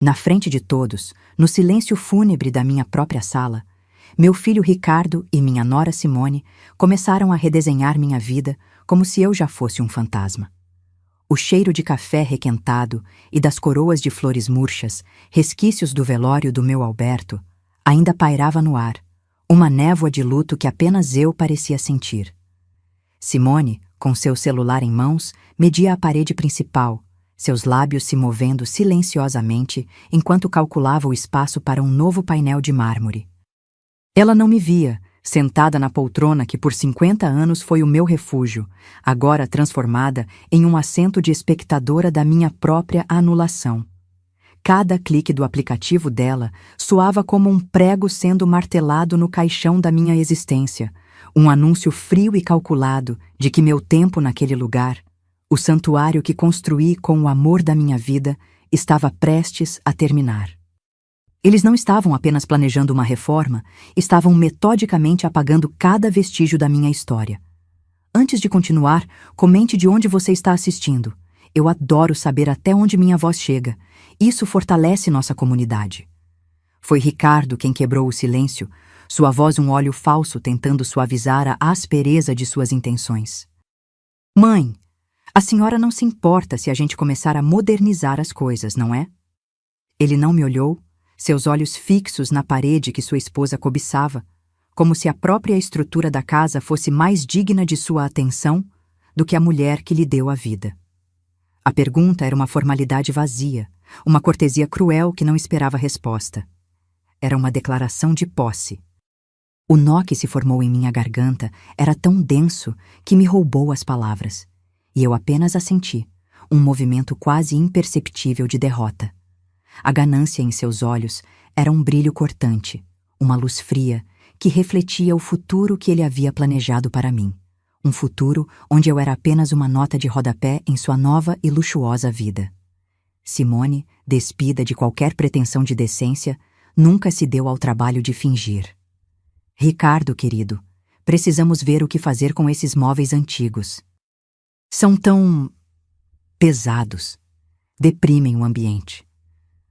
Na frente de todos, no silêncio fúnebre da minha própria sala, meu filho Ricardo e minha nora Simone começaram a redesenhar minha vida como se eu já fosse um fantasma. O cheiro de café requentado e das coroas de flores murchas, resquícios do velório do meu Alberto, ainda pairava no ar, uma névoa de luto que apenas eu parecia sentir. Simone, com seu celular em mãos, media a parede principal, seus lábios se movendo silenciosamente enquanto calculava o espaço para um novo painel de mármore. Ela não me via, sentada na poltrona que por 50 anos foi o meu refúgio, agora transformada em um assento de espectadora da minha própria anulação. Cada clique do aplicativo dela soava como um prego sendo martelado no caixão da minha existência, um anúncio frio e calculado de que meu tempo naquele lugar, o santuário que construí com o amor da minha vida, estava prestes a terminar. Eles não estavam apenas planejando uma reforma, estavam metodicamente apagando cada vestígio da minha história. Antes de continuar, comente de onde você está assistindo. Eu adoro saber até onde minha voz chega. Isso fortalece nossa comunidade. Foi Ricardo quem quebrou o silêncio, sua voz um óleo falso tentando suavizar a aspereza de suas intenções. Mãe, a senhora não se importa se a gente começar a modernizar as coisas, não é? Ele não me olhou, seus olhos fixos na parede que sua esposa cobiçava, como se a própria estrutura da casa fosse mais digna de sua atenção do que a mulher que lhe deu a vida. A pergunta era uma formalidade vazia, uma cortesia cruel que não esperava resposta. Era uma declaração de posse. O nó que se formou em minha garganta era tão denso que me roubou as palavras, e eu apenas assenti, um movimento quase imperceptível de derrota. A ganância em seus olhos era um brilho cortante, uma luz fria que refletia o futuro que ele havia planejado para mim. Um futuro onde eu era apenas uma nota de rodapé em sua nova e luxuosa vida. Simone, despida de qualquer pretensão de decência, nunca se deu ao trabalho de fingir. Ricardo, querido, precisamos ver o que fazer com esses móveis antigos. São tão pesados. Deprimem o ambiente.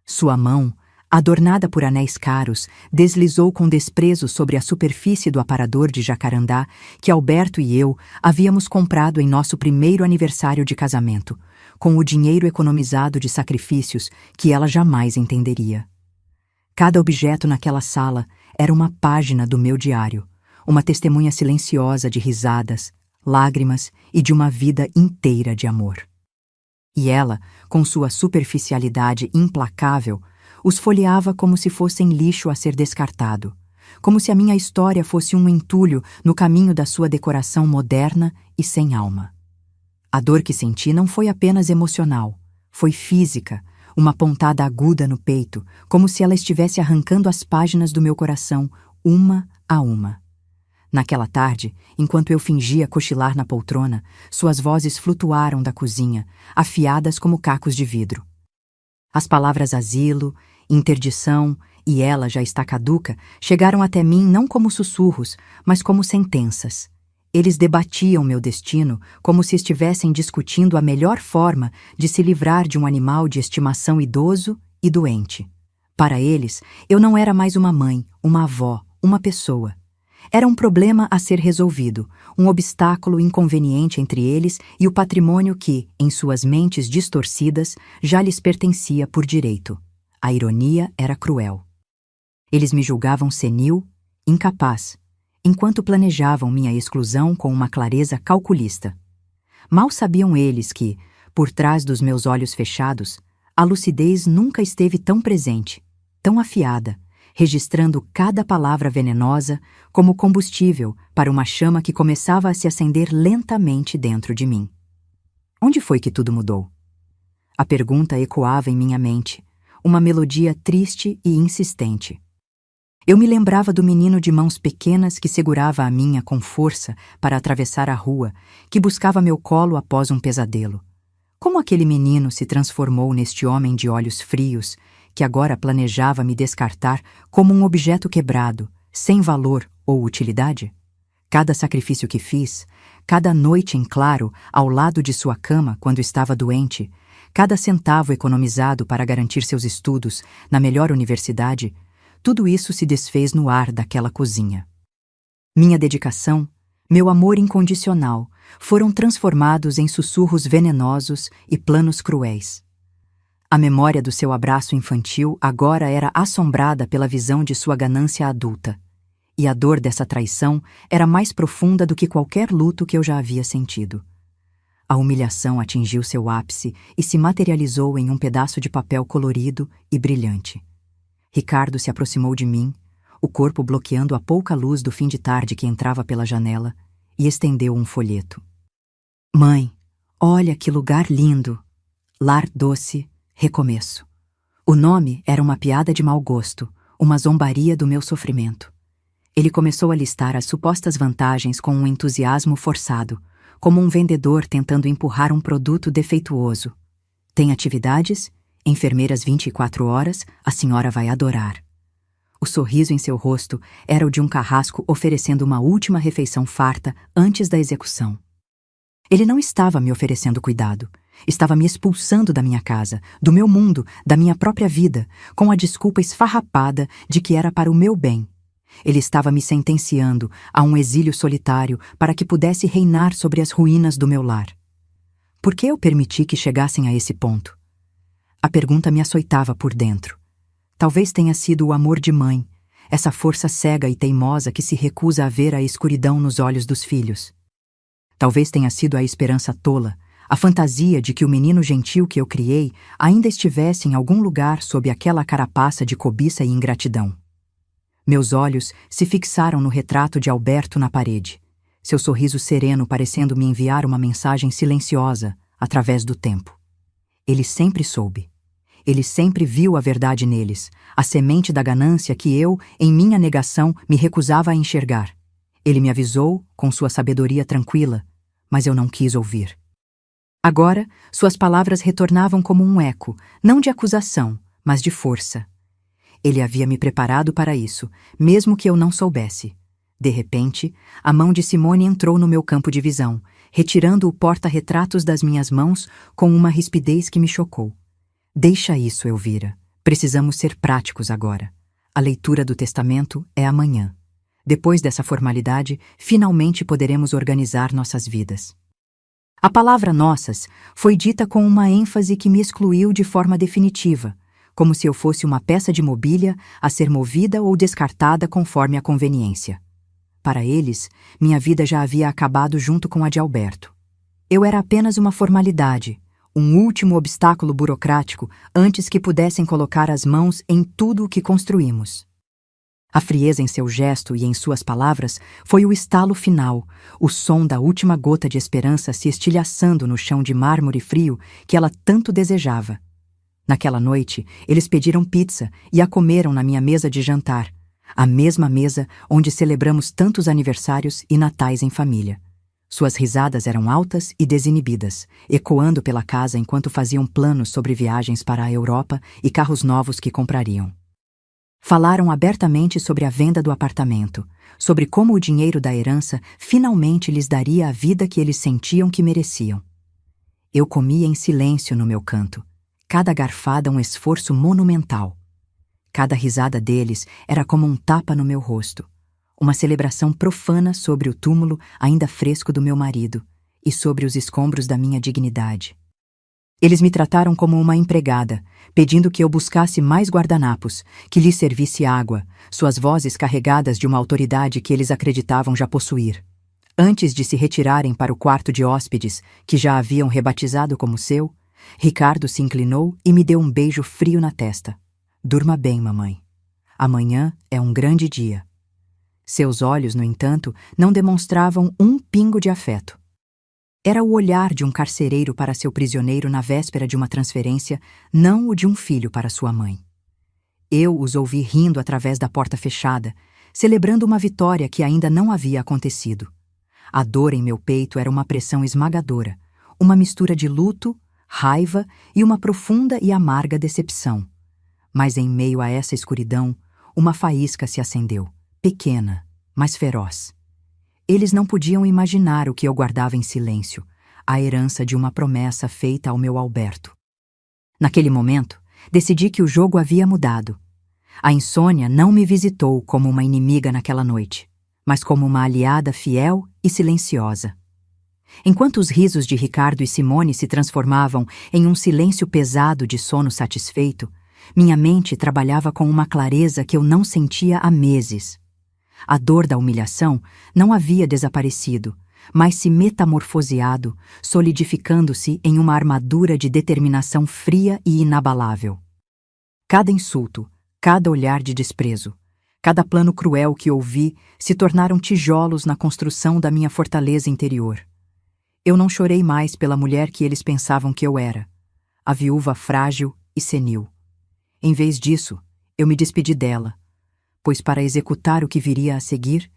Sua mão, adornada por anéis caros, deslizou com desprezo sobre a superfície do aparador de jacarandá que Alberto e eu havíamos comprado em nosso primeiro aniversário de casamento, com o dinheiro economizado de sacrifícios que ela jamais entenderia. Cada objeto naquela sala era uma página do meu diário, uma testemunha silenciosa de risadas, lágrimas e de uma vida inteira de amor. E ela, com sua superficialidade implacável, os folheava como se fossem lixo a ser descartado, como se a minha história fosse um entulho no caminho da sua decoração moderna e sem alma. A dor que senti não foi apenas emocional, foi física, uma pontada aguda no peito, como se ela estivesse arrancando as páginas do meu coração, uma a uma. Naquela tarde, enquanto eu fingia cochilar na poltrona, suas vozes flutuaram da cozinha, afiadas como cacos de vidro. As palavras asilo, interdição e ela já está caduca chegaram até mim não como sussurros, mas como sentenças. Eles debatiam meu destino como se estivessem discutindo a melhor forma de se livrar de um animal de estimação idoso e doente. Para eles, eu não era mais uma mãe, uma avó, uma pessoa. Era um problema a ser resolvido, um obstáculo inconveniente entre eles e o patrimônio que, em suas mentes distorcidas, já lhes pertencia por direito. A ironia era cruel. Eles me julgavam senil, incapaz, enquanto planejavam minha exclusão com uma clareza calculista. Mal sabiam eles que, por trás dos meus olhos fechados, a lucidez nunca esteve tão presente, tão afiada, registrando cada palavra venenosa como combustível para uma chama que começava a se acender lentamente dentro de mim. Onde foi que tudo mudou? A pergunta ecoava em minha mente, uma melodia triste e insistente. Eu me lembrava do menino de mãos pequenas que segurava a minha com força para atravessar a rua, que buscava meu colo após um pesadelo. Como aquele menino se transformou neste homem de olhos frios, que agora planejava me descartar como um objeto quebrado, sem valor ou utilidade? Cada sacrifício que fiz, cada noite em claro ao lado de sua cama quando estava doente, cada centavo economizado para garantir seus estudos na melhor universidade, tudo isso se desfez no ar daquela cozinha. Minha dedicação, meu amor incondicional, foram transformados em sussurros venenosos e planos cruéis. A memória do seu abraço infantil agora era assombrada pela visão de sua ganância adulta, e a dor dessa traição era mais profunda do que qualquer luto que eu já havia sentido. A humilhação atingiu seu ápice e se materializou em um pedaço de papel colorido e brilhante. Ricardo se aproximou de mim, o corpo bloqueando a pouca luz do fim de tarde que entrava pela janela, e estendeu um folheto. Mãe, olha que lugar lindo! Lar doce, recomeço. O nome era uma piada de mau gosto, uma zombaria do meu sofrimento. Ele começou a listar as supostas vantagens com um entusiasmo forçado, como um vendedor tentando empurrar um produto defeituoso. Tem atividades? Enfermeiras 24 horas, a senhora vai adorar. O sorriso em seu rosto era o de um carrasco oferecendo uma última refeição farta antes da execução. Ele não estava me oferecendo cuidado. Estava me expulsando da minha casa, do meu mundo, da minha própria vida, com a desculpa esfarrapada de que era para o meu bem. Ele estava me sentenciando a um exílio solitário para que pudesse reinar sobre as ruínas do meu lar. Por que eu permiti que chegassem a esse ponto? A pergunta me açoitava por dentro. Talvez tenha sido o amor de mãe, essa força cega e teimosa que se recusa a ver a escuridão nos olhos dos filhos. Talvez tenha sido a esperança tola, a fantasia de que o menino gentil que eu criei ainda estivesse em algum lugar sob aquela carapaça de cobiça e ingratidão. Meus olhos se fixaram no retrato de Alberto na parede, seu sorriso sereno parecendo me enviar uma mensagem silenciosa através do tempo. Ele sempre soube. Ele sempre viu a verdade neles, a semente da ganância que eu, em minha negação, me recusava a enxergar. Ele me avisou, com sua sabedoria tranquila, mas eu não quis ouvir. Agora, suas palavras retornavam como um eco, não de acusação, mas de força. Ele havia me preparado para isso, mesmo que eu não soubesse. De repente, a mão de Simone entrou no meu campo de visão, retirando o porta-retratos das minhas mãos com uma rispidez que me chocou. Deixa isso, Elvira. Precisamos ser práticos agora. A leitura do testamento é amanhã. Depois dessa formalidade, finalmente poderemos organizar nossas vidas. A palavra nossas foi dita com uma ênfase que me excluiu de forma definitiva, como se eu fosse uma peça de mobília a ser movida ou descartada conforme a conveniência. Para eles, minha vida já havia acabado junto com a de Alberto. Eu era apenas uma formalidade, um último obstáculo burocrático antes que pudessem colocar as mãos em tudo o que construímos. A frieza em seu gesto e em suas palavras foi o estalo final, o som da última gota de esperança se estilhaçando no chão de mármore frio que ela tanto desejava. Naquela noite, eles pediram pizza e a comeram na minha mesa de jantar, a mesma mesa onde celebramos tantos aniversários e natais em família. Suas risadas eram altas e desinibidas, ecoando pela casa enquanto faziam planos sobre viagens para a Europa e carros novos que comprariam. Falaram abertamente sobre a venda do apartamento, sobre como o dinheiro da herança finalmente lhes daria a vida que eles sentiam que mereciam. Eu comia em silêncio no meu canto, cada garfada um esforço monumental. Cada risada deles era como um tapa no meu rosto, uma celebração profana sobre o túmulo ainda fresco do meu marido e sobre os escombros da minha dignidade. Eles me trataram como uma empregada, pedindo que eu buscasse mais guardanapos, que lhes servisse água, suas vozes carregadas de uma autoridade que eles acreditavam já possuir. Antes de se retirarem para o quarto de hóspedes, que já haviam rebatizado como seu, Ricardo se inclinou e me deu um beijo frio na testa. Durma bem, mamãe. Amanhã é um grande dia. Seus olhos, no entanto, não demonstravam um pingo de afeto. Era o olhar de um carcereiro para seu prisioneiro na véspera de uma transferência, não o de um filho para sua mãe. Eu os ouvi rindo através da porta fechada, celebrando uma vitória que ainda não havia acontecido. A dor em meu peito era uma pressão esmagadora, uma mistura de luto, raiva e uma profunda e amarga decepção. Mas em meio a essa escuridão, uma faísca se acendeu, pequena, mas feroz. Eles não podiam imaginar o que eu guardava em silêncio, a herança de uma promessa feita ao meu Alberto. Naquele momento, decidi que o jogo havia mudado. A insônia não me visitou como uma inimiga naquela noite, mas como uma aliada fiel e silenciosa. Enquanto os risos de Ricardo e Simone se transformavam em um silêncio pesado de sono satisfeito, minha mente trabalhava com uma clareza que eu não sentia há meses. A dor da humilhação não havia desaparecido, mas se metamorfoseado, solidificando-se em uma armadura de determinação fria e inabalável. Cada insulto, cada olhar de desprezo, cada plano cruel que ouvi se tornaram tijolos na construção da minha fortaleza interior. Eu não chorei mais pela mulher que eles pensavam que eu era, a viúva frágil e senil. Em vez disso, eu me despedi dela, pois para executar o que viria a seguir,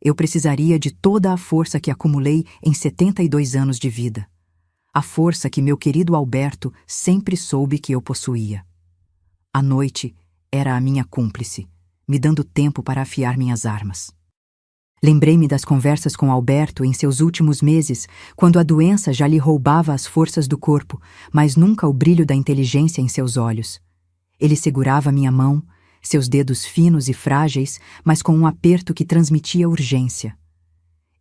eu precisaria de toda a força que acumulei em 72 anos de vida. A força que meu querido Alberto sempre soube que eu possuía. A noite era a minha cúmplice, me dando tempo para afiar minhas armas. Lembrei-me das conversas com Alberto em seus últimos meses, quando a doença já lhe roubava as forças do corpo, mas nunca o brilho da inteligência em seus olhos. Ele segurava minha mão, seus dedos finos e frágeis, mas com um aperto que transmitia urgência.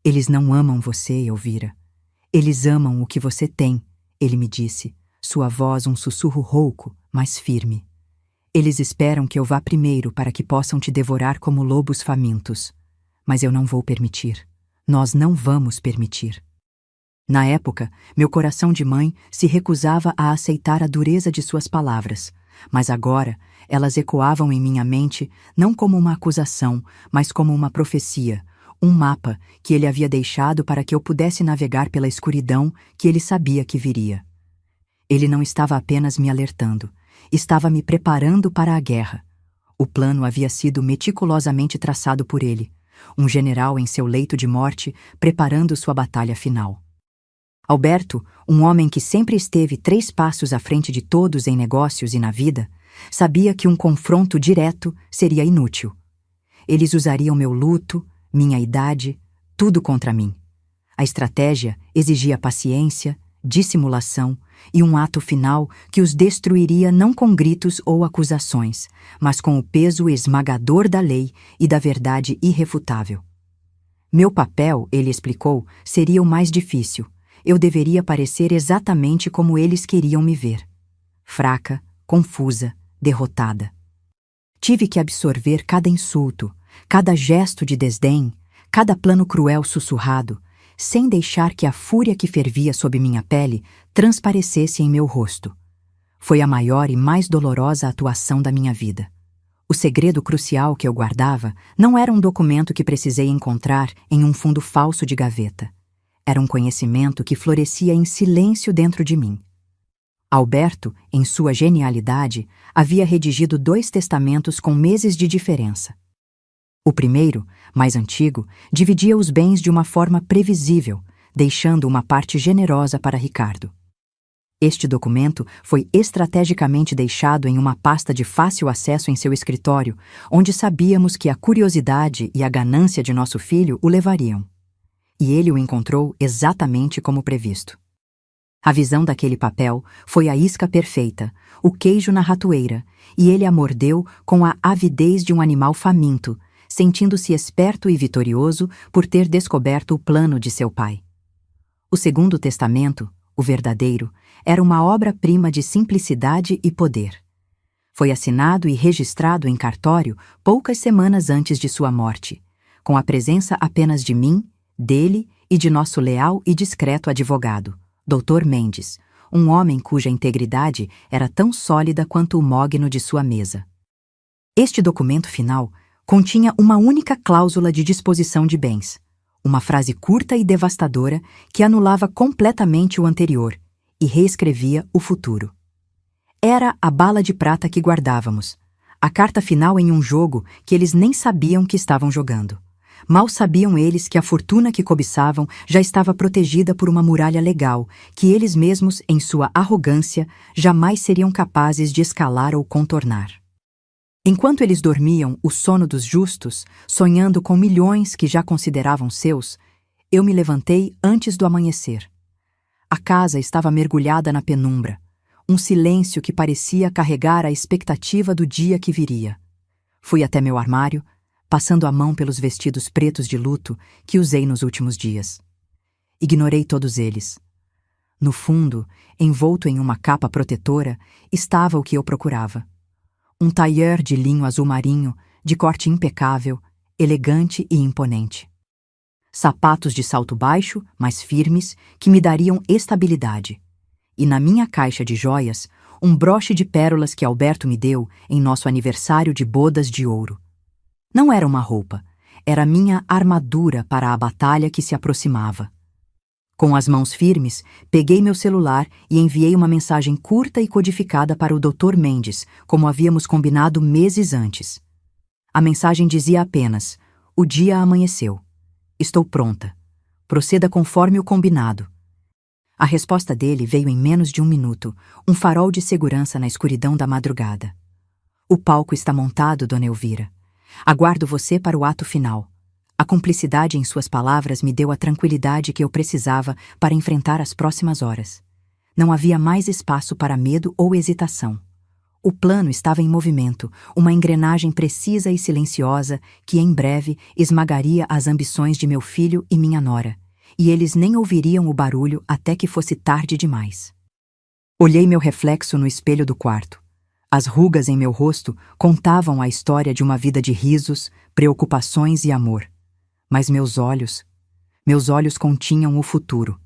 Eles não amam você, Elvira. Eles amam o que você tem, ele me disse, sua voz um sussurro rouco, mas firme. Eles esperam que eu vá primeiro para que possam te devorar como lobos famintos. Mas eu não vou permitir. Nós não vamos permitir. Na época, meu coração de mãe se recusava a aceitar a dureza de suas palavras, mas agora elas ecoavam em minha mente não como uma acusação, mas como uma profecia, um mapa que ele havia deixado para que eu pudesse navegar pela escuridão que ele sabia que viria. Ele não estava apenas me alertando, estava me preparando para a guerra. O plano havia sido meticulosamente traçado por ele, um general em seu leito de morte, preparando sua batalha final. Alberto, um homem que sempre esteve 3 passos à frente de todos em negócios e na vida, sabia que um confronto direto seria inútil. Eles usariam meu luto, minha idade, tudo contra mim. A estratégia exigia paciência, dissimulação e um ato final que os destruiria não com gritos ou acusações, mas com o peso esmagador da lei e da verdade irrefutável. Meu papel, ele explicou, seria o mais difícil. Eu deveria parecer exatamente como eles queriam me ver. Fraca, confusa, derrotada. Tive que absorver cada insulto, cada gesto de desdém, cada plano cruel sussurrado, sem deixar que a fúria que fervia sob minha pele transparecesse em meu rosto. Foi a maior e mais dolorosa atuação da minha vida. O segredo crucial que eu guardava não era um documento que precisei encontrar em um fundo falso de gaveta. Era um conhecimento que florescia em silêncio dentro de mim. Alberto, em sua genialidade, havia redigido 2 testamentos com meses de diferença. O primeiro, mais antigo, dividia os bens de uma forma previsível, deixando uma parte generosa para Ricardo. Este documento foi estrategicamente deixado em uma pasta de fácil acesso em seu escritório, onde sabíamos que a curiosidade e a ganância de nosso filho o levariam. E ele o encontrou exatamente como previsto. A visão daquele papel foi a isca perfeita, o queijo na ratoeira, e ele a mordeu com a avidez de um animal faminto, sentindo-se esperto e vitorioso por ter descoberto o plano de seu pai. O segundo testamento, o verdadeiro, era uma obra-prima de simplicidade e poder. Foi assinado e registrado em cartório poucas semanas antes de sua morte, com a presença apenas de mim, dele e de nosso leal e discreto advogado, Dr. Mendes, um homem cuja integridade era tão sólida quanto o mogno de sua mesa. Este documento final continha uma única cláusula de disposição de bens, uma frase curta e devastadora que anulava completamente o anterior e reescrevia o futuro. Era a bala de prata que guardávamos, a carta final em um jogo que eles nem sabiam que estavam jogando. Mal sabiam eles que a fortuna que cobiçavam já estava protegida por uma muralha legal, que eles mesmos, em sua arrogância, jamais seriam capazes de escalar ou contornar. Enquanto eles dormiam o sono dos justos, sonhando com milhões que já consideravam seus, eu me levantei antes do amanhecer. A casa estava mergulhada na penumbra. Um silêncio que parecia carregar a expectativa do dia que viria. Fui até meu armário, passando a mão pelos vestidos pretos de luto que usei nos últimos dias. Ignorei todos eles. No fundo, envolto em uma capa protetora, estava o que eu procurava. Um tailleur de linho azul marinho, de corte impecável, elegante e imponente. Sapatos de salto baixo, mas firmes, que me dariam estabilidade. E na minha caixa de joias, um broche de pérolas que Alberto me deu em nosso aniversário de bodas de ouro. Não era uma roupa, era minha armadura para a batalha que se aproximava. Com as mãos firmes, peguei meu celular e enviei uma mensagem curta e codificada para o Dr. Mendes, como havíamos combinado meses antes. A mensagem dizia apenas: "O dia amanheceu. Estou pronta. Proceda conforme o combinado." A resposta dele veio em menos de 1 minuto, um farol de segurança na escuridão da madrugada. "O palco está montado, Dona Elvira. Aguardo você para o ato final." A cumplicidade em suas palavras me deu a tranquilidade que eu precisava para enfrentar as próximas horas. Não havia mais espaço para medo ou hesitação. O plano estava em movimento, uma engrenagem precisa e silenciosa que, em breve, esmagaria as ambições de meu filho e minha nora, e eles nem ouviriam o barulho até que fosse tarde demais. Olhei meu reflexo no espelho do quarto. As rugas em meu rosto contavam a história de uma vida de risos, preocupações e amor. Mas meus olhos continham o futuro.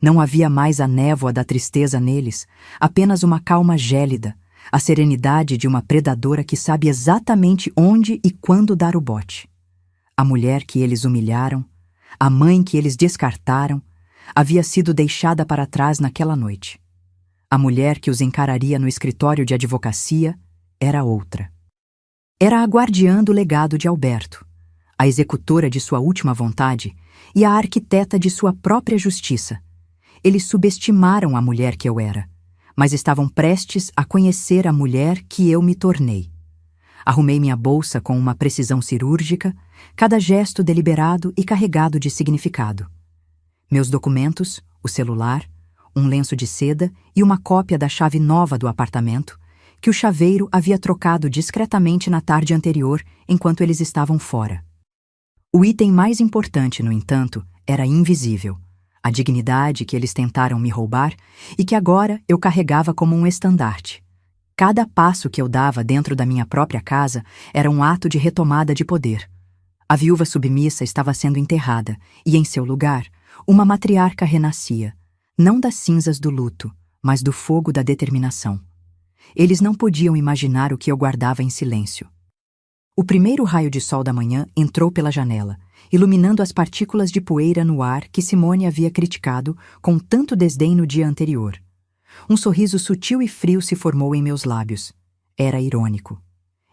Não havia mais a névoa da tristeza neles, apenas uma calma gélida, a serenidade de uma predadora que sabe exatamente onde e quando dar o bote. A mulher que eles humilharam, a mãe que eles descartaram, havia sido deixada para trás naquela noite. A mulher que os encararia no escritório de advocacia era outra. Era a guardiã do legado de Alberto, a executora de sua última vontade e a arquiteta de sua própria justiça. Eles subestimaram a mulher que eu era, mas estavam prestes a conhecer a mulher que eu me tornei. Arrumei minha bolsa com uma precisão cirúrgica, cada gesto deliberado e carregado de significado. Meus documentos, o celular, um lenço de seda e uma cópia da chave nova do apartamento, que o chaveiro havia trocado discretamente na tarde anterior enquanto eles estavam fora. O item mais importante, no entanto, era invisível, a dignidade que eles tentaram me roubar e que agora eu carregava como um estandarte. Cada passo que eu dava dentro da minha própria casa era um ato de retomada de poder. A viúva submissa estava sendo enterrada e, em seu lugar, uma matriarca renascia, não das cinzas do luto, mas do fogo da determinação. Eles não podiam imaginar o que eu guardava em silêncio. O primeiro raio de sol da manhã entrou pela janela, iluminando as partículas de poeira no ar que Simone havia criticado com tanto desdém no dia anterior. Um sorriso sutil e frio se formou em meus lábios. Era irônico.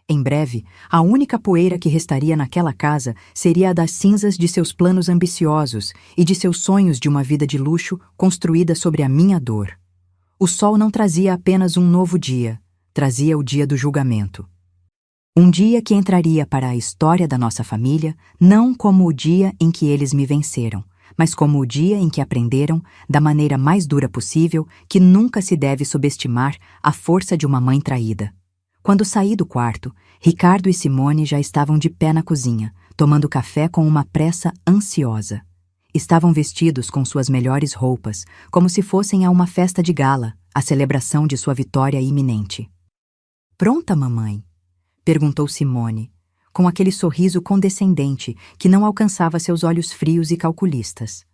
Em breve, a única poeira que restaria naquela casa seria a das cinzas de seus planos ambiciosos e de seus sonhos de uma vida de luxo construída sobre a minha dor. O sol não trazia apenas um novo dia, trazia o dia do julgamento. Um dia que entraria para a história da nossa família, não como o dia em que eles me venceram, mas como o dia em que aprenderam, da maneira mais dura possível, que nunca se deve subestimar a força de uma mãe traída. Quando saí do quarto, Ricardo e Simone já estavam de pé na cozinha, tomando café com uma pressa ansiosa. Estavam vestidos com suas melhores roupas, como se fossem a uma festa de gala, a celebração de sua vitória iminente. "Pronta, mamãe?" perguntou Simone, com aquele sorriso condescendente que não alcançava seus olhos frios e calculistas.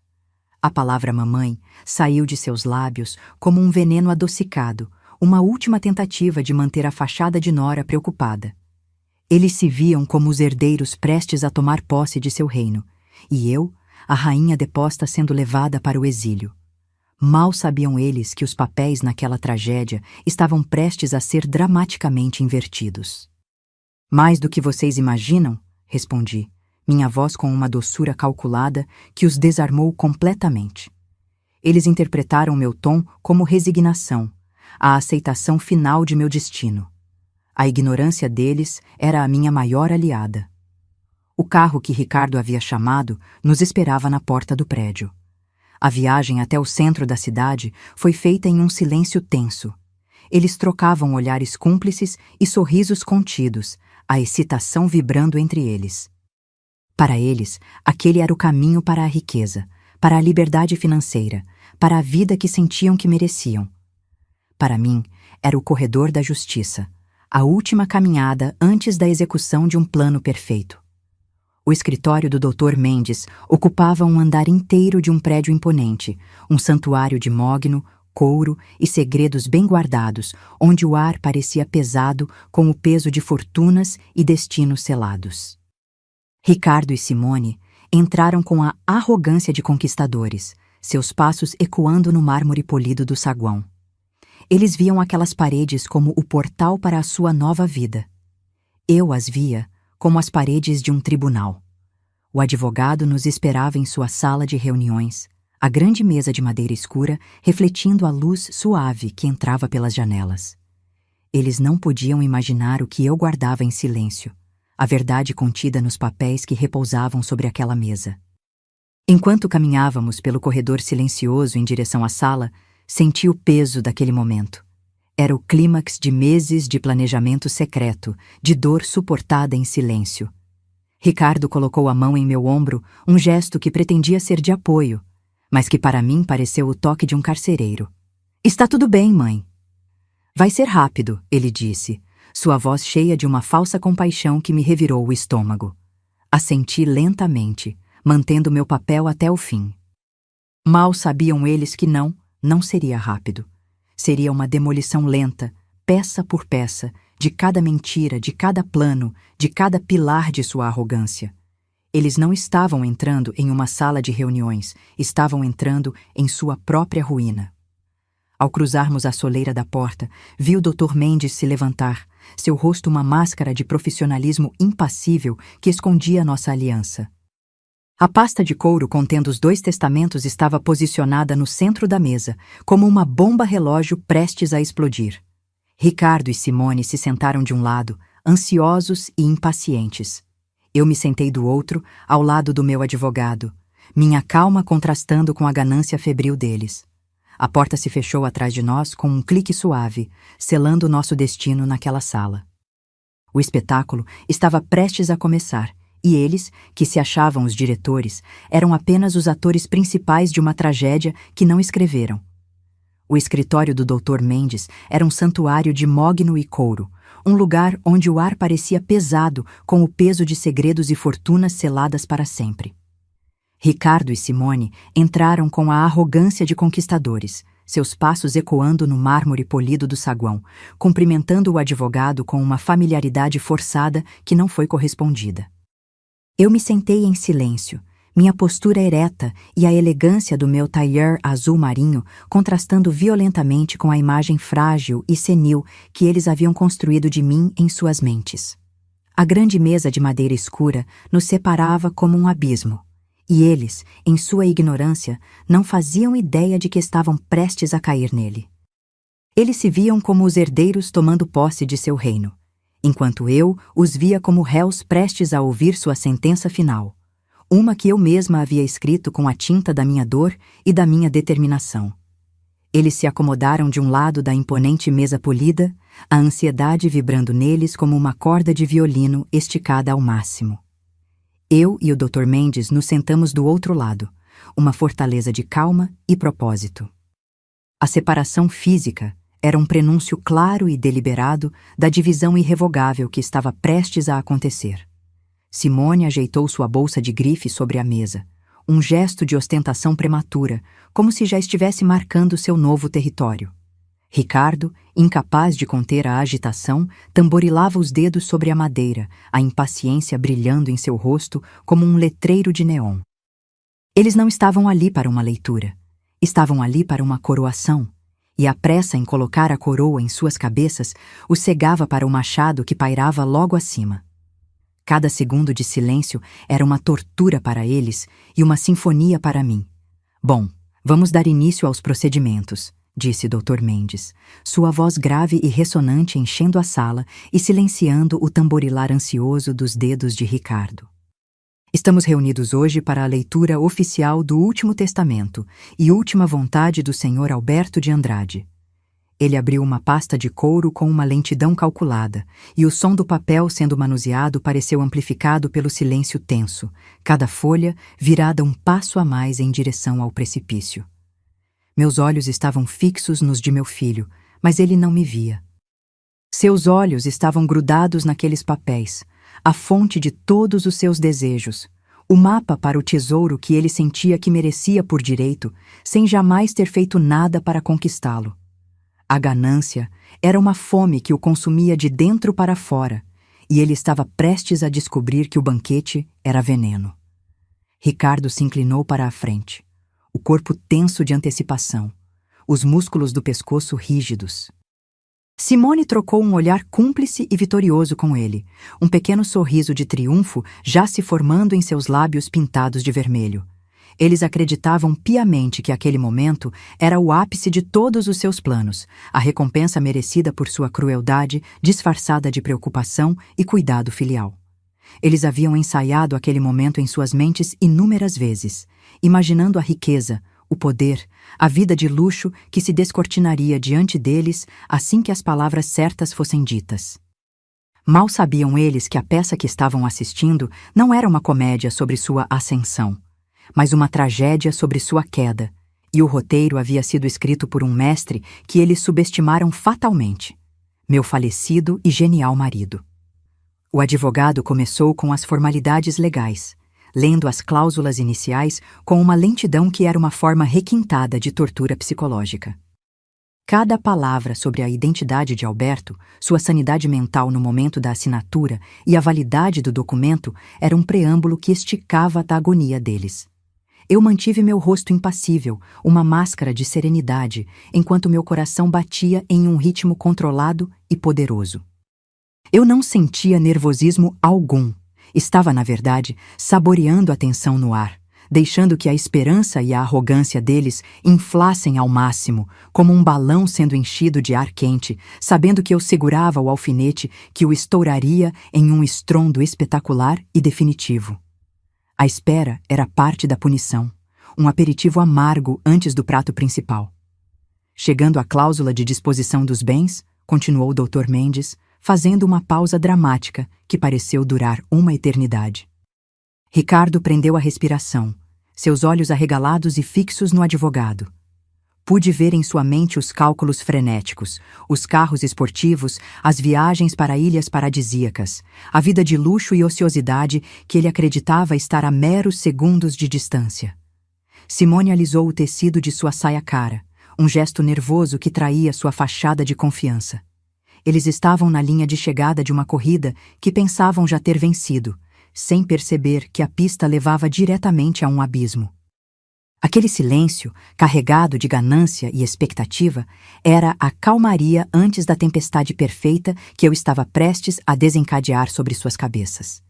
A palavra mamãe saiu de seus lábios como um veneno adocicado, uma última tentativa de manter a fachada de nora preocupada. Eles se viam como os herdeiros prestes a tomar posse de seu reino, e eu, a rainha deposta sendo levada para o exílio. Mal sabiam eles que os papéis naquela tragédia estavam prestes a ser dramaticamente invertidos. "Mais do que vocês imaginam", respondi, minha voz com uma doçura calculada que os desarmou completamente. Eles interpretaram meu tom como resignação, a aceitação final de meu destino. A ignorância deles era a minha maior aliada. O carro que Ricardo havia chamado nos esperava na porta do prédio. A viagem até o centro da cidade foi feita em um silêncio tenso. Eles trocavam olhares cúmplices e sorrisos contidos, a excitação vibrando entre eles. Para eles, aquele era o caminho para a riqueza, para a liberdade financeira, para a vida que sentiam que mereciam. Para mim, era o corredor da justiça, a última caminhada antes da execução de um plano perfeito. O escritório do Dr. Mendes ocupava um andar inteiro de um prédio imponente, um santuário de mogno, couro e segredos bem guardados, onde o ar parecia pesado com o peso de fortunas e destinos selados. Ricardo e Simone entraram com a arrogância de conquistadores, seus passos ecoando no mármore polido do saguão. Eles viam aquelas paredes como o portal para a sua nova vida. Eu as via como as paredes de um tribunal. O advogado nos esperava em sua sala de reuniões, a grande mesa de madeira escura refletindo a luz suave que entrava pelas janelas. Eles não podiam imaginar o que eu guardava em silêncio, a verdade contida nos papéis que repousavam sobre aquela mesa. Enquanto caminhávamos pelo corredor silencioso em direção à sala, senti o peso daquele momento. Era o clímax de meses de planejamento secreto, de dor suportada em silêncio. Ricardo colocou a mão em meu ombro, um gesto que pretendia ser de apoio, mas que para mim pareceu o toque de um carcereiro. "Está tudo bem, mãe." "Vai ser rápido", ele disse, sua voz cheia de uma falsa compaixão que me revirou o estômago. Assenti lentamente, mantendo meu papel até o fim. Mal sabiam eles que não seria rápido. Seria uma demolição lenta, peça por peça, de cada mentira, de cada plano, de cada pilar de sua arrogância. Eles não estavam entrando em uma sala de reuniões, estavam entrando em sua própria ruína. Ao cruzarmos a soleira da porta, vi o Dr. Mendes se levantar, seu rosto uma máscara de profissionalismo impassível que escondia nossa aliança. A pasta de couro contendo os 2 testamentos estava posicionada no centro da mesa, como uma bomba-relógio prestes a explodir. Ricardo e Simone se sentaram de um lado, ansiosos e impacientes. Eu me sentei do outro, ao lado do meu advogado, minha calma contrastando com a ganância febril deles. A porta se fechou atrás de nós com um clique suave, selando nosso destino naquela sala. O espetáculo estava prestes a começar, e eles, que se achavam os diretores, eram apenas os atores principais de uma tragédia que não escreveram. O escritório do Dr. Mendes era um santuário de mogno e couro, um lugar onde o ar parecia pesado com o peso de segredos e fortunas seladas para sempre. Ricardo e Simone entraram com a arrogância de conquistadores, seus passos ecoando no mármore polido do saguão, cumprimentando o advogado com uma familiaridade forçada que não foi correspondida. Eu me sentei em silêncio, minha postura ereta e a elegância do meu tailleur azul marinho contrastando violentamente com a imagem frágil e senil que eles haviam construído de mim em suas mentes. A grande mesa de madeira escura nos separava como um abismo, e eles, em sua ignorância, não faziam ideia de que estavam prestes a cair nele. Eles se viam como os herdeiros tomando posse de seu reino, enquanto eu os via como réus prestes a ouvir sua sentença final, uma que eu mesma havia escrito com a tinta da minha dor e da minha determinação. Eles se acomodaram de um lado da imponente mesa polida, a ansiedade vibrando neles como uma corda de violino esticada ao máximo. Eu e o Dr. Mendes nos sentamos do outro lado, uma fortaleza de calma e propósito. A separação física era um prenúncio claro e deliberado da divisão irrevogável que estava prestes a acontecer. Simone ajeitou sua bolsa de grife sobre a mesa, um gesto de ostentação prematura, como se já estivesse marcando seu novo território. Ricardo, incapaz de conter a agitação, tamborilava os dedos sobre a madeira, a impaciência brilhando em seu rosto como um letreiro de neon. Eles não estavam ali para uma leitura, estavam ali para uma coroação, e a pressa em colocar a coroa em suas cabeças os cegava para o machado que pairava logo acima. Cada segundo de silêncio era uma tortura para eles e uma sinfonia para mim. "Bom, vamos dar início aos procedimentos", disse Dr. Mendes, sua voz grave e ressonante enchendo a sala e silenciando o tamborilar ansioso dos dedos de Ricardo. "Estamos reunidos hoje para a leitura oficial do Último Testamento e última vontade do Sr. Alberto de Andrade." Ele abriu uma pasta de couro com uma lentidão calculada, e o som do papel sendo manuseado pareceu amplificado pelo silêncio tenso, cada folha virada um passo a mais em direção ao precipício. Meus olhos estavam fixos nos de meu filho, mas ele não me via. Seus olhos estavam grudados naqueles papéis, a fonte de todos os seus desejos, o mapa para o tesouro que ele sentia que merecia por direito, sem jamais ter feito nada para conquistá-lo. A ganância era uma fome que o consumia de dentro para fora, e ele estava prestes a descobrir que o banquete era veneno. Ricardo se inclinou para a frente, o corpo tenso de antecipação, os músculos do pescoço rígidos. Simone trocou um olhar cúmplice e vitorioso com ele, um pequeno sorriso de triunfo já se formando em seus lábios pintados de vermelho. Eles acreditavam piamente que aquele momento era o ápice de todos os seus planos, a recompensa merecida por sua crueldade, disfarçada de preocupação e cuidado filial. Eles haviam ensaiado aquele momento em suas mentes inúmeras vezes, imaginando a riqueza, o poder, a vida de luxo que se descortinaria diante deles assim que as palavras certas fossem ditas. Mal sabiam eles que a peça que estavam assistindo não era uma comédia sobre sua ascensão, mas uma tragédia sobre sua queda, e o roteiro havia sido escrito por um mestre que eles subestimaram fatalmente, meu falecido e genial marido. O advogado começou com as formalidades legais, lendo as cláusulas iniciais com uma lentidão que era uma forma requintada de tortura psicológica. Cada palavra sobre a identidade de Alberto, sua sanidade mental no momento da assinatura e a validade do documento era um preâmbulo que esticava a agonia deles. Eu mantive meu rosto impassível, uma máscara de serenidade, enquanto meu coração batia em um ritmo controlado e poderoso. Eu não sentia nervosismo algum. Estava, na verdade, saboreando a tensão no ar, deixando que a esperança e a arrogância deles inflassem ao máximo, como um balão sendo enchido de ar quente, sabendo que eu segurava o alfinete que o estouraria em um estrondo espetacular e definitivo. A espera era parte da punição, um aperitivo amargo antes do prato principal. Chegando à cláusula de disposição dos bens, continuou o Dr. Mendes, fazendo uma pausa dramática que pareceu durar uma eternidade. Ricardo prendeu a respiração, seus olhos arregalados e fixos no advogado. Pude ver em sua mente os cálculos frenéticos, os carros esportivos, as viagens para ilhas paradisíacas, a vida de luxo e ociosidade que ele acreditava estar a meros segundos de distância. Simone alisou o tecido de sua saia cara, um gesto nervoso que traía sua fachada de confiança. Eles estavam na linha de chegada de uma corrida que pensavam já ter vencido, sem perceber que a pista levava diretamente a um abismo. Aquele silêncio, carregado de ganância e expectativa, era a calmaria antes da tempestade perfeita que eu estava prestes a desencadear sobre suas cabeças.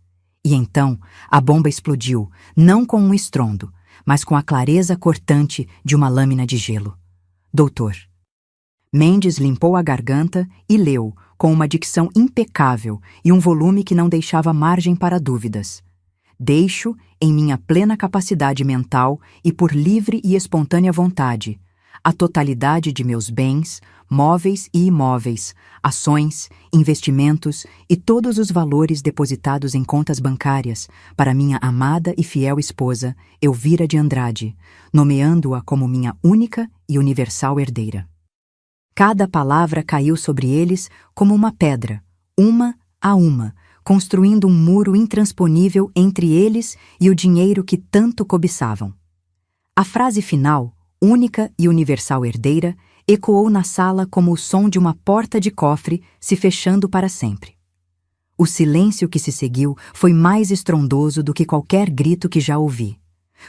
E então, a bomba explodiu, não com um estrondo, mas com a clareza cortante de uma lâmina de gelo. Doutor. Mendes limpou a garganta e leu, com uma dicção impecável e um volume que não deixava margem para dúvidas. Deixo, em minha plena capacidade mental e por livre e espontânea vontade, a totalidade de meus bens, móveis e imóveis, ações, investimentos e todos os valores depositados em contas bancárias para minha amada e fiel esposa, Elvira de Andrade, nomeando-a como minha única e universal herdeira. Cada palavra caiu sobre eles como uma pedra, uma a uma, construindo um muro intransponível entre eles e o dinheiro que tanto cobiçavam. A frase final, única e universal herdeira, ecoou na sala como o som de uma porta de cofre se fechando para sempre. O silêncio que se seguiu foi mais estrondoso do que qualquer grito que já ouvi.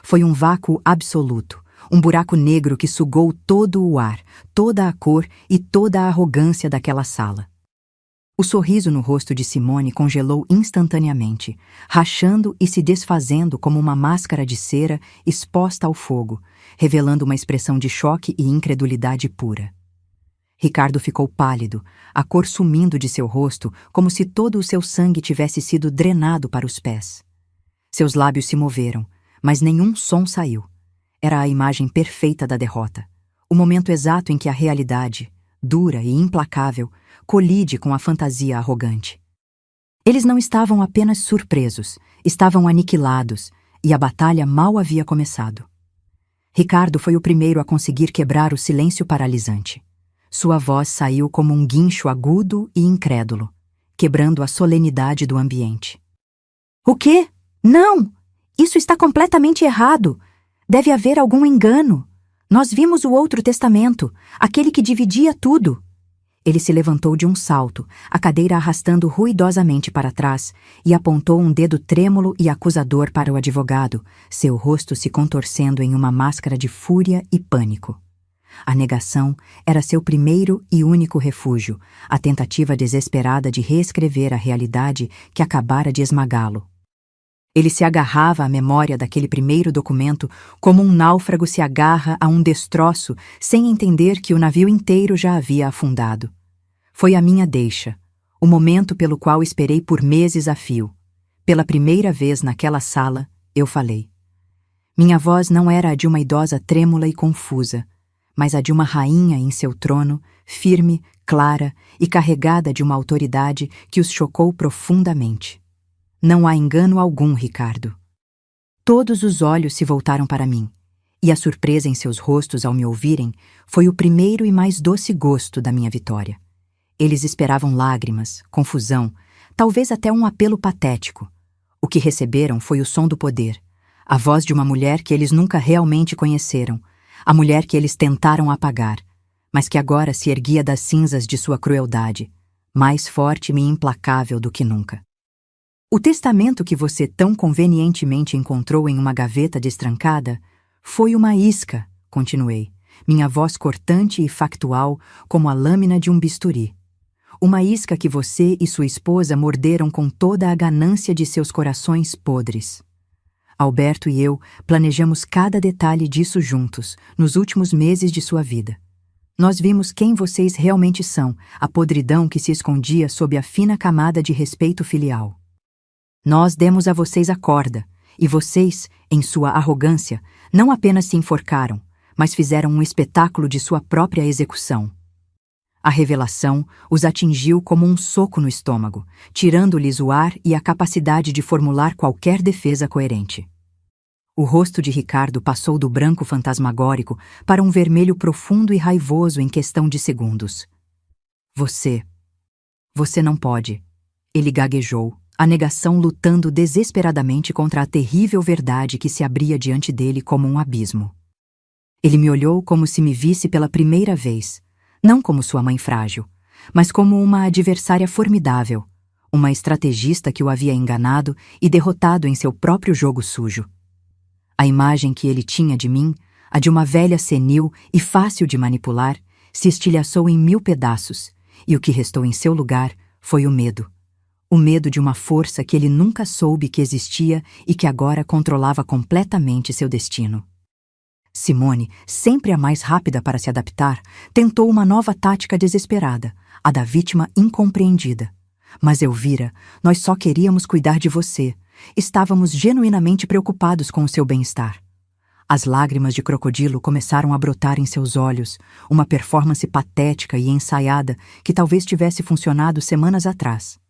Foi um vácuo absoluto, um buraco negro que sugou todo o ar, toda a cor e toda a arrogância daquela sala. O sorriso no rosto de Simone congelou instantaneamente, rachando e se desfazendo como uma máscara de cera exposta ao fogo, revelando uma expressão de choque e incredulidade pura. Ricardo ficou pálido, a cor sumindo de seu rosto como se todo o seu sangue tivesse sido drenado para os pés. Seus lábios se moveram, mas nenhum som saiu. Era a imagem perfeita da derrota, o momento exato em que a realidade, dura e implacável, colide com a fantasia arrogante. Eles não estavam apenas surpresos, estavam aniquilados, e a batalha mal havia começado. Ricardo foi o primeiro a conseguir quebrar o silêncio paralisante. Sua voz saiu como um guincho agudo e incrédulo, quebrando a solenidade do ambiente. O quê? Não! Isso está completamente errado! Deve haver algum engano! Nós vimos o outro testamento, aquele que dividia tudo. Ele se levantou de um salto, a cadeira arrastando ruidosamente para trás, e apontou um dedo trêmulo e acusador para o advogado, seu rosto se contorcendo em uma máscara de fúria e pânico. A negação era seu primeiro e único refúgio, a tentativa desesperada de reescrever a realidade que acabara de esmagá-lo. Ele se agarrava à memória daquele primeiro documento como um náufrago se agarra a um destroço sem entender que o navio inteiro já havia afundado. Foi a minha deixa, o momento pelo qual esperei por meses a fio. Pela primeira vez naquela sala, eu falei. Minha voz não era a de uma idosa trêmula e confusa, mas a de uma rainha em seu trono, firme, clara e carregada de uma autoridade que os chocou profundamente. Não há engano algum, Ricardo. Todos os olhos se voltaram para mim, e a surpresa em seus rostos ao me ouvirem foi o primeiro e mais doce gosto da minha vitória. Eles esperavam lágrimas, confusão, talvez até um apelo patético. O que receberam foi o som do poder, a voz de uma mulher que eles nunca realmente conheceram, a mulher que eles tentaram apagar, mas que agora se erguia das cinzas de sua crueldade, mais forte e implacável do que nunca. O testamento que você tão convenientemente encontrou em uma gaveta destrancada foi uma isca, continuei, minha voz cortante e factual como a lâmina de um bisturi. Uma isca que você e sua esposa morderam com toda a ganância de seus corações podres. Alberto e eu planejamos cada detalhe disso juntos, nos últimos meses de sua vida. Nós vimos quem vocês realmente são, a podridão que se escondia sob a fina camada de respeito filial. Nós demos a vocês a corda, e vocês, em sua arrogância, não apenas se enforcaram, mas fizeram um espetáculo de sua própria execução. A revelação os atingiu como um soco no estômago, tirando-lhes o ar e a capacidade de formular qualquer defesa coerente. O rosto de Ricardo passou do branco fantasmagórico para um vermelho profundo e raivoso em questão de segundos. Você não pode. Ele gaguejou, a negação lutando desesperadamente contra a terrível verdade que se abria diante dele como um abismo. Ele me olhou como se me visse pela primeira vez, não como sua mãe frágil, mas como uma adversária formidável, uma estrategista que o havia enganado e derrotado em seu próprio jogo sujo. A imagem que ele tinha de mim, a de uma velha senil e fácil de manipular, se estilhaçou em 1000 pedaços, e o que restou em seu lugar foi o medo. O medo de uma força que ele nunca soube que existia e que agora controlava completamente seu destino. Simone, sempre a mais rápida para se adaptar, tentou uma nova tática desesperada, a da vítima incompreendida. Mas Elvira, nós só queríamos cuidar de você. Estávamos genuinamente preocupados com o seu bem-estar. As lágrimas de crocodilo começaram a brotar em seus olhos, uma performance patética e ensaiada que talvez tivesse funcionado semanas atrás.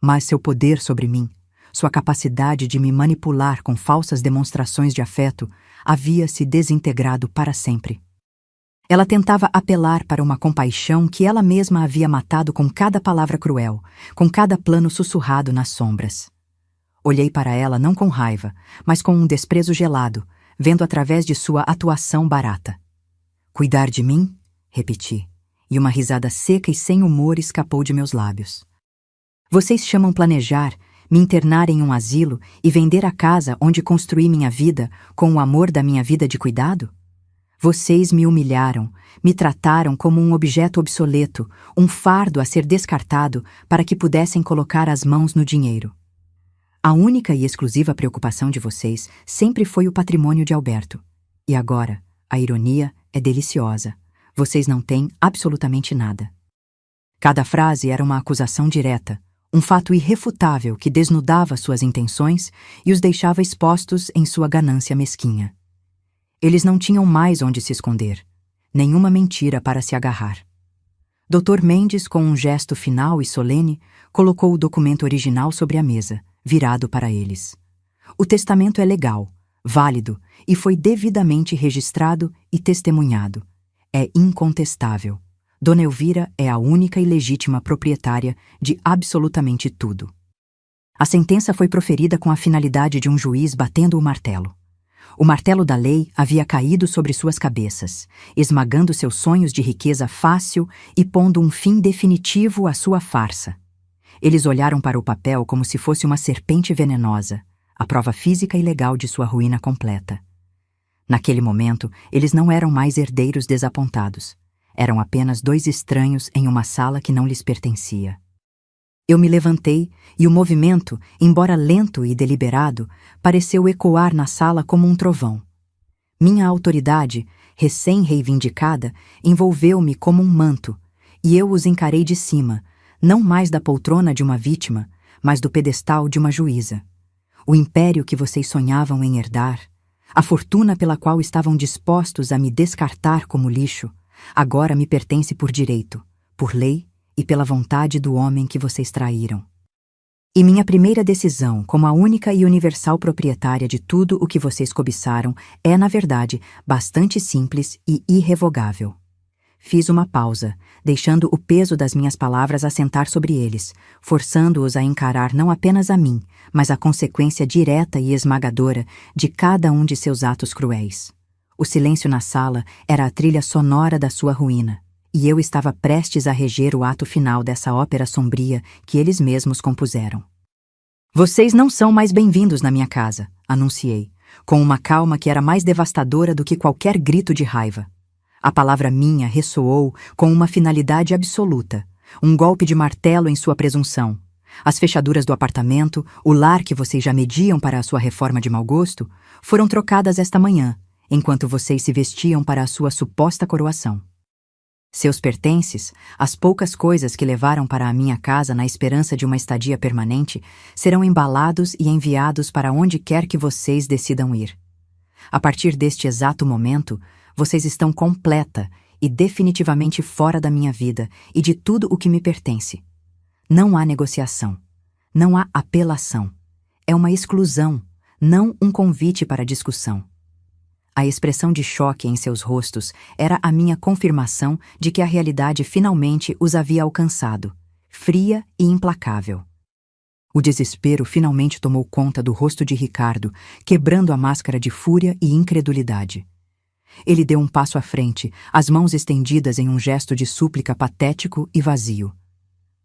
Mas seu poder sobre mim, sua capacidade de me manipular com falsas demonstrações de afeto, havia se desintegrado para sempre. Ela tentava apelar para uma compaixão que ela mesma havia matado com cada palavra cruel, com cada plano sussurrado nas sombras. Olhei para ela não com raiva, mas com um desprezo gelado, vendo através de sua atuação barata. Cuidar de mim? Repeti, e uma risada seca e sem humor escapou de meus lábios. Vocês chamam planejar, me internar em um asilo e vender a casa onde construí minha vida com o amor da minha vida de cuidado? Vocês me humilharam, me trataram como um objeto obsoleto, um fardo a ser descartado para que pudessem colocar as mãos no dinheiro. A única e exclusiva preocupação de vocês sempre foi o patrimônio de Alberto. E agora, a ironia é deliciosa. Vocês não têm absolutamente nada. Cada frase era uma acusação direta, um fato irrefutável que desnudava suas intenções e os deixava expostos em sua ganância mesquinha. Eles não tinham mais onde se esconder, nenhuma mentira para se agarrar. Dr. Mendes, com um gesto final e solene, colocou o documento original sobre a mesa, virado para eles. O testamento é legal, válido e foi devidamente registrado e testemunhado. É incontestável. Dona Elvira é a única e legítima proprietária de absolutamente tudo. A sentença foi proferida com a finalidade de um juiz batendo o martelo. O martelo da lei havia caído sobre suas cabeças, esmagando seus sonhos de riqueza fácil e pondo um fim definitivo à sua farsa. Eles olharam para o papel como se fosse uma serpente venenosa, a prova física e legal de sua ruína completa. Naquele momento, eles não eram mais herdeiros desapontados. Eram apenas dois estranhos em uma sala que não lhes pertencia. Eu me levantei e o movimento, embora lento e deliberado, pareceu ecoar na sala como um trovão. Minha autoridade, recém-reivindicada, envolveu-me como um manto, e eu os encarei de cima, não mais da poltrona de uma vítima, mas do pedestal de uma juíza. O império que vocês sonhavam em herdar, a fortuna pela qual estavam dispostos a me descartar como lixo, agora me pertence por direito, por lei e pela vontade do homem que vocês traíram. E minha primeira decisão, como a única e universal proprietária de tudo o que vocês cobiçaram, é, na verdade, bastante simples e irrevogável. Fiz uma pausa, deixando o peso das minhas palavras assentar sobre eles, forçando-os a encarar não apenas a mim, mas a consequência direta e esmagadora de cada um de seus atos cruéis. O silêncio na sala era a trilha sonora da sua ruína, e eu estava prestes a reger o ato final dessa ópera sombria que eles mesmos compuseram. Vocês não são mais bem-vindos na minha casa, anunciei, com uma calma que era mais devastadora do que qualquer grito de raiva. A palavra minha ressoou com uma finalidade absoluta, um golpe de martelo em sua presunção. As fechaduras do apartamento, o lar que vocês já mediam para a sua reforma de mau gosto, foram trocadas esta manhã, enquanto vocês se vestiam para a sua suposta coroação. Seus pertences, as poucas coisas que levaram para a minha casa na esperança de uma estadia permanente, serão embalados e enviados para onde quer que vocês decidam ir. A partir deste exato momento, vocês estão completa e definitivamente fora da minha vida e de tudo o que me pertence. Não há negociação. Não há apelação. É uma exclusão, não um convite para discussão. A expressão de choque em seus rostos era a minha confirmação de que a realidade finalmente os havia alcançado, fria e implacável. O desespero finalmente tomou conta do rosto de Ricardo, quebrando a máscara de fúria e incredulidade. Ele deu um passo à frente, as mãos estendidas em um gesto de súplica patético e vazio.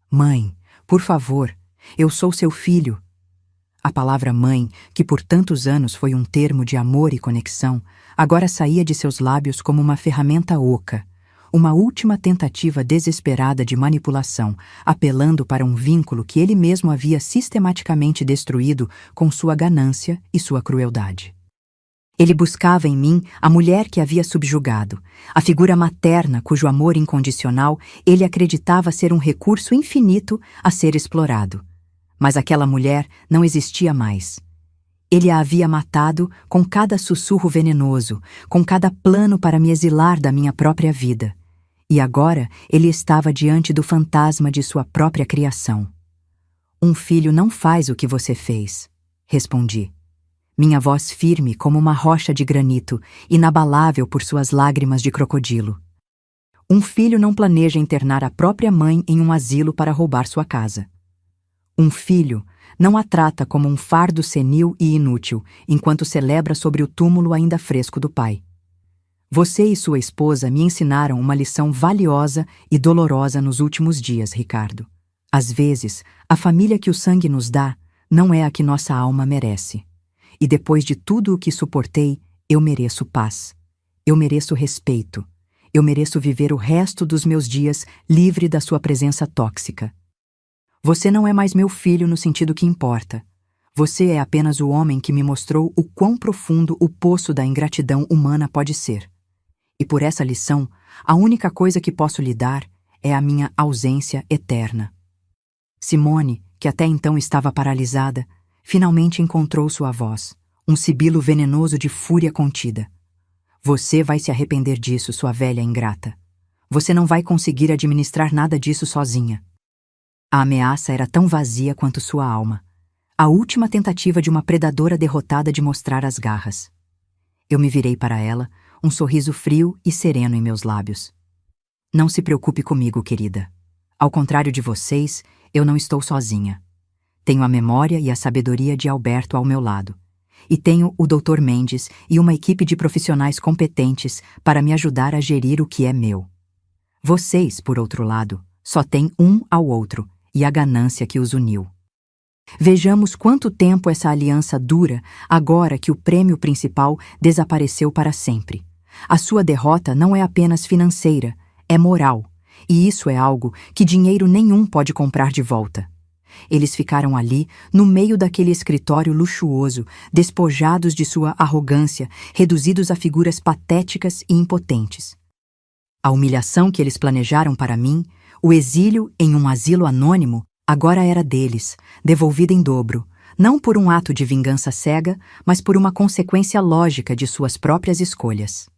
Mãe, por favor, eu sou seu filho. A palavra mãe, que por tantos anos foi um termo de amor e conexão, agora saía de seus lábios como uma ferramenta oca, uma última tentativa desesperada de manipulação, apelando para um vínculo que ele mesmo havia sistematicamente destruído com sua ganância e sua crueldade. Ele buscava em mim a mulher que havia subjugado, a figura materna cujo amor incondicional ele acreditava ser um recurso infinito a ser explorado. Mas aquela mulher não existia mais. Ele a havia matado com cada sussurro venenoso, com cada plano para me exilar da minha própria vida. E agora ele estava diante do fantasma de sua própria criação. Um filho não faz o que você fez, respondi. Minha voz firme como uma rocha de granito, inabalável por suas lágrimas de crocodilo. Um filho não planeja internar a própria mãe em um asilo para roubar sua casa. Um filho não a trata como um fardo senil e inútil, enquanto celebra sobre o túmulo ainda fresco do pai. Você e sua esposa me ensinaram uma lição valiosa e dolorosa nos últimos dias, Ricardo. Às vezes, a família que o sangue nos dá não é a que nossa alma merece. E depois de tudo o que suportei, eu mereço paz. Eu mereço respeito. Eu mereço viver o resto dos meus dias livre da sua presença tóxica. Você não é mais meu filho no sentido que importa. Você é apenas o homem que me mostrou o quão profundo o poço da ingratidão humana pode ser. E por essa lição, a única coisa que posso lhe dar é a minha ausência eterna. Simone, que até então estava paralisada, finalmente encontrou sua voz, um sibilo venenoso de fúria contida. Você vai se arrepender disso, sua velha ingrata. Você não vai conseguir administrar nada disso sozinha. A ameaça era tão vazia quanto sua alma. A última tentativa de uma predadora derrotada de mostrar as garras. Eu me virei para ela, um sorriso frio e sereno em meus lábios. Não se preocupe comigo, querida. Ao contrário de vocês, eu não estou sozinha. Tenho a memória e a sabedoria de Alberto ao meu lado. E tenho o Dr. Mendes e uma equipe de profissionais competentes para me ajudar a gerir o que é meu. Vocês, por outro lado, só têm um ao outro e a ganância que os uniu. Vejamos quanto tempo essa aliança dura agora que o prêmio principal desapareceu para sempre. A sua derrota não é apenas financeira, é moral, e isso é algo que dinheiro nenhum pode comprar de volta. Eles ficaram ali, no meio daquele escritório luxuoso, despojados de sua arrogância, reduzidos a figuras patéticas e impotentes. A humilhação que eles planejaram para mim, o exílio em um asilo anônimo, agora era deles, devolvida em dobro, não por um ato de vingança cega, mas por uma consequência lógica de suas próprias escolhas.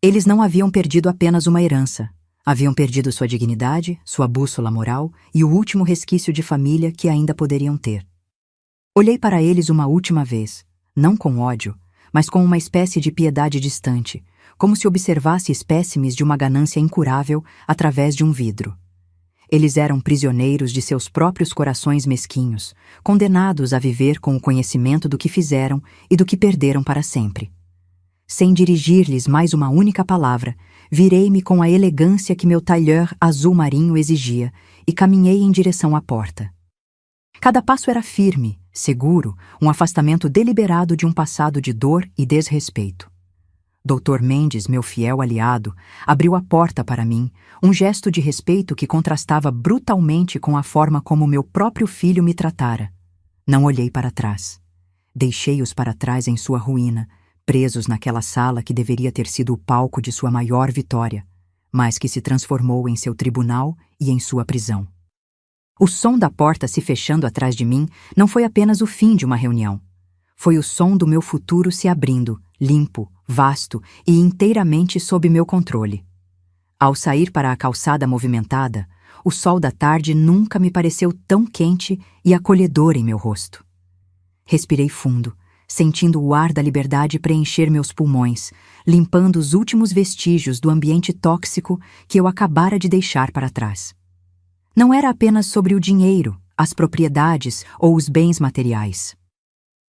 Eles não haviam perdido apenas uma herança. Haviam perdido sua dignidade, sua bússola moral e o último resquício de família que ainda poderiam ter. Olhei para eles uma última vez, não com ódio, mas com uma espécie de piedade distante, como se observasse espécimes de uma ganância incurável através de um vidro. Eles eram prisioneiros de seus próprios corações mesquinhos, condenados a viver com o conhecimento do que fizeram e do que perderam para sempre. Sem dirigir-lhes mais uma única palavra, virei-me com a elegância que meu tailleur azul marinho exigia e caminhei em direção à porta. Cada passo era firme, seguro, um afastamento deliberado de um passado de dor e desrespeito. Dr. Mendes, meu fiel aliado, abriu a porta para mim, um gesto de respeito que contrastava brutalmente com a forma como meu próprio filho me tratara. Não olhei para trás. Deixei-os para trás em sua ruína, presos naquela sala que deveria ter sido o palco de sua maior vitória, mas que se transformou em seu tribunal e em sua prisão. O som da porta se fechando atrás de mim não foi apenas o fim de uma reunião. Foi o som do meu futuro se abrindo, limpo, vasto e inteiramente sob meu controle. Ao sair para a calçada movimentada, o sol da tarde nunca me pareceu tão quente e acolhedor em meu rosto. Respirei fundo, sentindo o ar da liberdade preencher meus pulmões, limpando os últimos vestígios do ambiente tóxico que eu acabara de deixar para trás. Não era apenas sobre o dinheiro, as propriedades ou os bens materiais.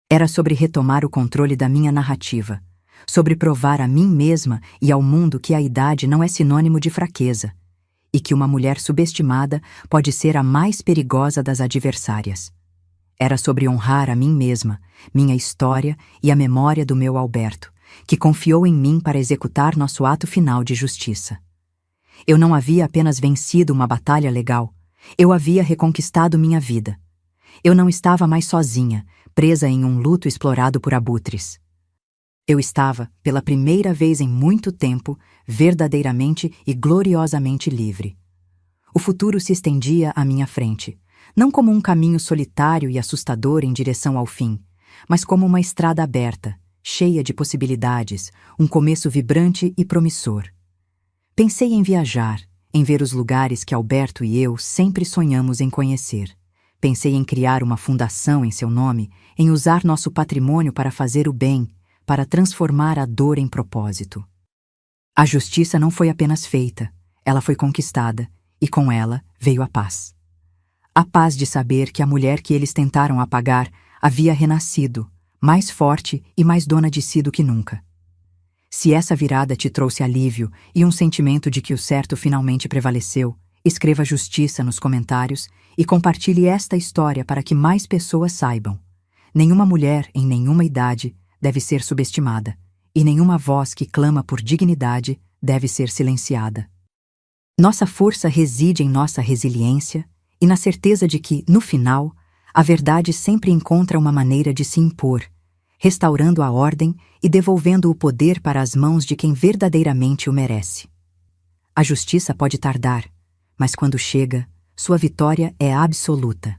Era sobre retomar o controle da minha narrativa, sobre provar a mim mesma e ao mundo que a idade não é sinônimo de fraqueza, e que uma mulher subestimada pode ser a mais perigosa das adversárias. Era sobre honrar a mim mesma, minha história e a memória do meu Alberto, que confiou em mim para executar nosso ato final de justiça. Eu não havia apenas vencido uma batalha legal, eu havia reconquistado minha vida. Eu não estava mais sozinha, presa em um luto explorado por abutres. Eu estava, pela primeira vez em muito tempo, verdadeiramente e gloriosamente livre. O futuro se estendia à minha frente, não como um caminho solitário e assustador em direção ao fim, mas como uma estrada aberta, cheia de possibilidades, um começo vibrante e promissor. Pensei em viajar, em ver os lugares que Alberto e eu sempre sonhamos em conhecer. Pensei em criar uma fundação em seu nome, em usar nosso patrimônio para fazer o bem, para transformar a dor em propósito. A justiça não foi apenas feita, ela foi conquistada, e com ela veio a paz. A paz de saber que a mulher que eles tentaram apagar havia renascido, mais forte e mais dona de si do que nunca. Se essa virada te trouxe alívio e um sentimento de que o certo finalmente prevaleceu, escreva justiça nos comentários e compartilhe esta história para que mais pessoas saibam. Nenhuma mulher, em nenhuma idade, deve ser subestimada, e nenhuma voz que clama por dignidade deve ser silenciada. Nossa força reside em nossa resiliência e na certeza de que, no final, a verdade sempre encontra uma maneira de se impor, restaurando a ordem e devolvendo o poder para as mãos de quem verdadeiramente o merece. A justiça pode tardar, mas quando chega, sua vitória é absoluta.